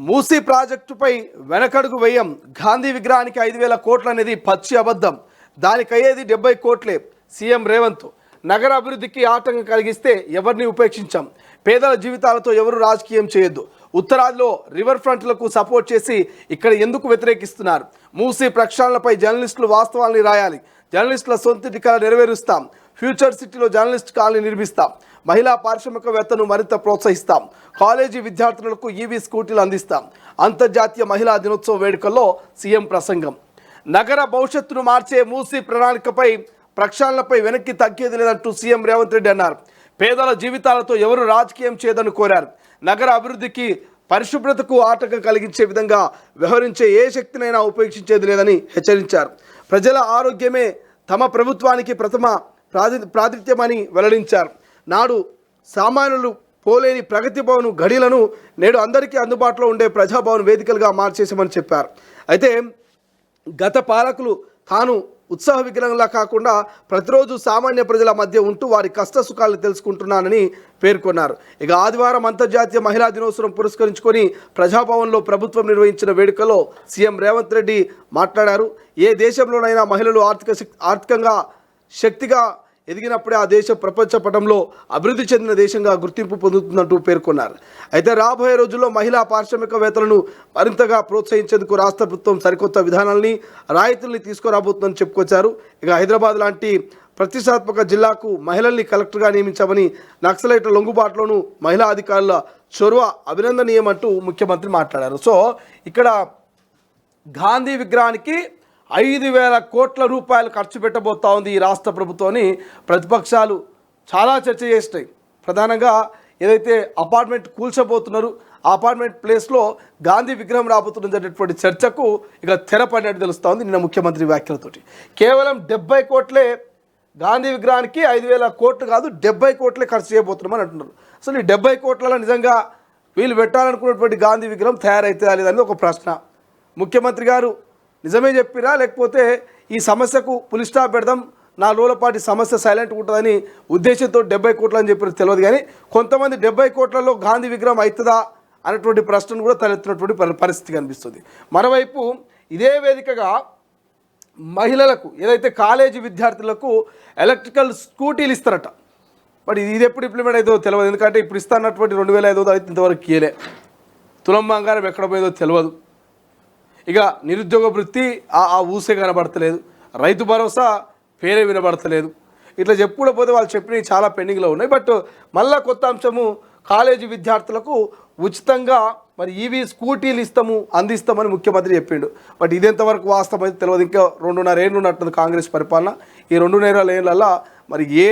మూసీ ప్రాజెక్టుపై వెనకడుగు వేయం. గాంధీ విగ్రహానికి 5,000 కోట్లు అనేది పచ్చి అబద్ధం. దానికి అయ్యేది 70 కోట్లే. సీఎం రేవంత్ నగర అభివృద్ధికి ఆటంకం కలిగిస్తే ఎవరిని ఉపేక్షించాం. పేదల జీవితాలతో ఎవరు రాజకీయం చేయొద్దు. ఉత్తరాదిలో రివర్ ఫ్రంట్లకు సపోర్ట్ చేసి ఇక్కడ ఎందుకు వ్యతిరేకిస్తున్నారు? మూసీ ప్రక్షాళనపై జర్నలిస్టులు వాస్తవాల్ని రాయాలి. జర్నలిస్టుల సొంతింటి కళ నెరవేరుస్తాం. ఫ్యూచర్ సిటీలో జర్నలిస్ట్ కాలనీ నిర్మిస్తాం. మహిళా పారిశ్రామికవేత్తను మరింత ప్రోత్సహిస్తాం. కాలేజీ విద్యార్థులకు ఈవీ స్కూటీలు అందిస్తాం. అంతర్జాతీయ మహిళా దినోత్సవ వేడుకల్లో సీఎం ప్రసంగం. నగర భవిష్యత్తును మార్చే మూసీ ప్రణాళికపై ప్రక్షాళనపై వెనక్కి తగ్గేది లేదంటూ సీఎం రేవంత్ రెడ్డి అన్నారు. పేదల జీవితాలతో ఎవరు రాజకీయం చేయదని కోరారు. నగర అభివృద్ధికి పరిశుభ్రతకు ఆటంకం కలిగించే విధంగా వ్యవహరించే ఏ శక్తినైనా ఉపేక్షించేది లేదని హెచ్చరించారు. ప్రజల ఆరోగ్యమే తమ ప్రభుత్వానికి ప్రథమ ప్రాతినిధ్యమని వెల్లడించారు. నాడు సామాన్యులు పోలేని ప్రగతి భవన్ గడిలను నేడు అందరికీ అందుబాటులో ఉండే ప్రజాభవన్ వేదికలుగా మార్చేసామని చెప్పారు. అయితే గత పాలకులు తాను ఉత్సాహ విగ్రహంలా కాకుండా ప్రతిరోజు సామాన్య ప్రజల మధ్య ఉంటూ వారి కష్ట సుఖాలను తెలుసుకుంటున్నానని పేర్కొన్నారు. ఇక ఆదివారం అంతర్జాతీయ మహిళా దినోత్సవం పురస్కరించుకొని ప్రజాభవన్లో ప్రభుత్వం నిర్వహించిన వేడుకలో సీఎం రేవంత్ రెడ్డి మాట్లాడారు. ఏ దేశంలోనైనా మహిళలు ఆర్థికంగా శక్తిగా ఎదిగినప్పుడే ఆ దేశం ప్రపంచ పటంలో అభివృద్ధి చెందిన దేశంగా గుర్తింపు పొందుతుందంటూ పేర్కొన్నారు. అయితే రాబోయే రోజుల్లో మహిళా పారిశ్రామికవేత్తలను మరింతగా ప్రోత్సహించేందుకు రాష్ట్ర ప్రభుత్వం సరికొత్త విధానాల్ని రాయితీల్ని తీసుకురాబోతుందని చెప్పుకొచ్చారు. ఇక హైదరాబాద్ లాంటి ప్రతిష్టాత్మక జిల్లాకు మహిళల్ని కలెక్టర్గా నియమించామని, నక్సలైట్ల లొంగుబాటులోనూ మహిళా అధికారుల చొరవ అభినందనీయమంటూ ముఖ్యమంత్రి మాట్లాడారు. సో ఇక్కడ గాంధీ విగ్రహానికి 5,000 కోట్ల రూపాయలు ఖర్చు పెట్టబోతా ఉంది ఈ రాష్ట్ర ప్రభుత్వాన్ని ప్రతిపక్షాలు చాలా చర్చ చేస్తాయి. ప్రధానంగా ఏదైతే అపార్ట్మెంట్ కూల్చబోతున్నారు, ఆ అపార్ట్మెంట్ ప్లేస్లో గాంధీ విగ్రహం రాబోతున్నటువంటి చర్చకు ఇక తెరపడినట్టు తెలుస్తూ ఉంది నిన్న ముఖ్యమంత్రి వ్యాఖ్యలతోటి. కేవలం 70 కోట్లే గాంధీ విగ్రహానికి 5,000 కోట్లు కాదు 70 కోట్లే ఖర్చు చేయబోతున్నామని అంటున్నారు. అసలు ఈ 70 కోట్లలో నిజంగా వీళ్ళు పెట్టాలనుకున్నటువంటి గాంధీ విగ్రహం తయారైతే లేదని ఒక ప్రశ్న. ముఖ్యమంత్రి గారు నిజమే చెప్పిరా, లేకపోతే ఈ సమస్యకు పులి స్టాప్ పెడదాం, 4 రోజుల పాటు సమస్య సైలెంట్ ఉంటుందని ఉద్దేశంతో 70 కోట్లు అని చెప్పి తెలియదు. కానీ కొంతమంది 70 కోట్లలో గాంధీ విగ్రహం అవుతుందా అనేటువంటి ప్రశ్నను కూడా తలెత్తినటువంటి పరిస్థితి కనిపిస్తుంది. మరోవైపు ఇదే వేదికగా మహిళలకు ఏదైతే కాలేజీ విద్యార్థులకు ఎలక్ట్రికల్ స్కూటీలు ఇస్తారట. మరి ఇది ఎప్పుడు ఇంప్లిమెంట్ అవుతుందో తెలియదు. ఎందుకంటే ఇప్పుడు ఇస్తున్నటువంటి 2,500 అయితే ఇంతవరకు కీలే. తులం బంగారం ఎక్కడ పోయిందో తెలియదు. ఇక నిరుద్యోగ వృత్తి ఆ ఊసే కనబడతలేదు. రైతు భరోసా పేరే వినబడతలేదు. ఇట్లా చెప్పుకుంటూ పోతే వాళ్ళు చెప్పినవి చాలా పెండింగ్లో ఉన్నాయి. బట్ మళ్ళా కొత్త అంశము కాలేజీ విద్యార్థులకు ఉచితంగా మరి ఈవీ స్కూటీలు అందిస్తామని ముఖ్యమంత్రి చెప్పిండు. బట్ ఇదెంతవరకు వాస్తవం అయితే తెలియదు. ఇంకా 2.5 ఏళ్ళు ఉన్నట్టుంది కాంగ్రెస్ పరిపాలన. ఈ 2.5 ఏళ్ళల్లో మరి ఏ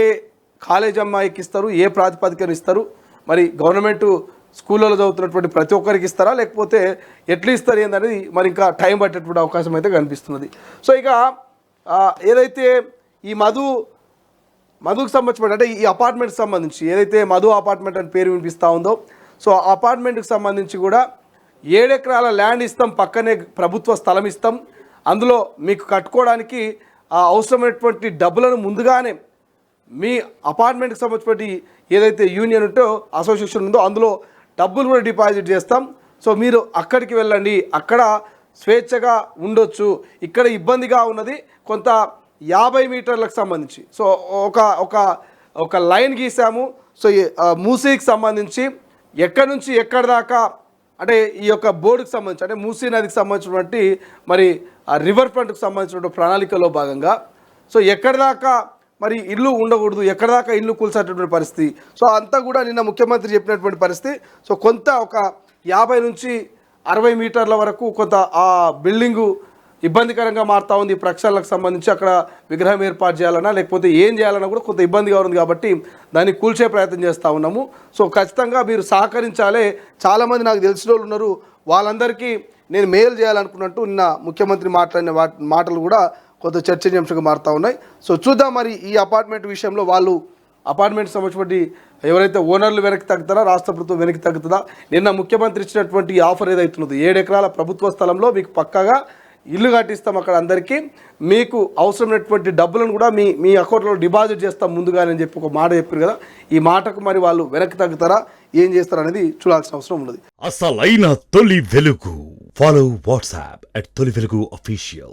కాలేజ్ అమ్మాయికి ఇస్తారు, ఏ ప్రాతిపదికన ఇస్తారు, మరి గవర్నమెంట్ స్కూళ్ళలో చదువుతున్నటువంటి ప్రతి ఒక్కరికి ఇస్తారా, లేకపోతే ఎట్లా ఇస్తారు ఏందనేది మరి ఇంకా టైం పట్టేటువంటి అవకాశం అయితే కనిపిస్తున్నది. సో ఇక ఏదైతే ఈ మధుకు సంబంధించి అంటే ఈ అపార్ట్మెంట్కి సంబంధించి ఏదైతే మధు అపార్ట్మెంట్ అని పేరు వినిపిస్తూ ఉందో, సో ఆ అపార్ట్మెంట్కి సంబంధించి కూడా 7 ఎకరాల ల్యాండ్ ఇస్తాం, పక్కనే ప్రభుత్వ స్థలం ఇస్తాం, అందులో మీకు కట్టుకోవడానికి అవసరమైనటువంటి డబ్బులను ముందుగానే మీ అపార్ట్మెంట్కి సంబంధించినటువంటి ఏదైతే యూనియన్ ఉంటో అసోసియేషన్ ఉందో అందులో డబ్బులు కూడా డిపాజిట్ చేస్తాం. సో మీరు అక్కడికి వెళ్ళండి, అక్కడ స్వేచ్ఛగా ఉండొచ్చు. ఇక్కడ ఇబ్బందిగా ఉన్నది కొంత 50 మీటర్లకు సంబంధించి. సో ఒక లైన్ గీసాము. సో మూసీకి సంబంధించి ఎక్కడి నుంచి ఎక్కడి దాకా అంటే ఈ యొక్క బోర్డుకి సంబంధించి అంటే మూసీ నదికి సంబంధించినటువంటి మరి ఆ రివర్ ఫ్రంట్కి సంబంధించినటువంటి ప్రణాళికలో భాగంగా సో ఎక్కడి దాకా మరి ఇల్లు ఉండకూడదు, ఎక్కడ దాకా ఇల్లు కూల్చేటటువంటి పరిస్థితి. సో అంతా కూడా నిన్న ముఖ్యమంత్రి చెప్పినటువంటి పరిస్థితి. సో కొంత ఒక 50 నుంచి 60 మీటర్ల వరకు కొంత ఆ బిల్డింగు ఇబ్బందికరంగా మారుతూ ఉంది. ప్రక్షాళనకు సంబంధించి అక్కడ విగ్రహం ఏర్పాటు చేయాలన్నా లేకపోతే ఏం చేయాలన్నా కూడా కొంత ఇబ్బందిగా ఉంది. కాబట్టి దాన్ని కూల్చే ప్రయత్నం చేస్తూ ఉన్నాము. సో ఖచ్చితంగా మీరు సహకరించాలి. చాలామంది నాకు తెలిసిన వాళ్ళు ఉన్నారు, వాళ్ళందరికీ నేను మేలు చేయాలనుకున్నట్టు నిన్న ముఖ్యమంత్రి మాట్లాడిన మాటలు కూడా కొంత చర్చనీయాంశంగా మారుతూ ఉన్నాయి. సో చూద్దాం మరి ఈ అపార్ట్మెంట్ విషయంలో వాళ్ళు అపార్ట్మెంట్ సంబంధించి ఎవరైతే ఓనర్లు వెనక్కి తగ్గుతారా, రాష్ట్ర ప్రభుత్వం వెనక్కి తగ్గుతుందా. నిన్న ముఖ్యమంత్రి ఇచ్చినటువంటి ఆఫర్ ఏదైతున్నదో 7 ఎకరాల ప్రభుత్వ స్థలంలో మీకు పక్కాగా ఇల్లు కట్టిస్తాం, అక్కడ అందరికీ మీకు అవసరమైనటువంటి డబ్బులను కూడా మీ అకౌంట్లో డిపాజిట్ చేస్తాం ముందుగానే చెప్పి ఒక మాట చెప్పారు కదా. ఈ మాటకు మరి వాళ్ళు వెనక్కి తగ్గుతారా, ఏం చేస్తారనేది చూడాల్సిన అవసరం ఉన్నది. అసలైన తొలి వెలుగు. ఫాలో వాట్సాప్ @తొలి వెలుగు official.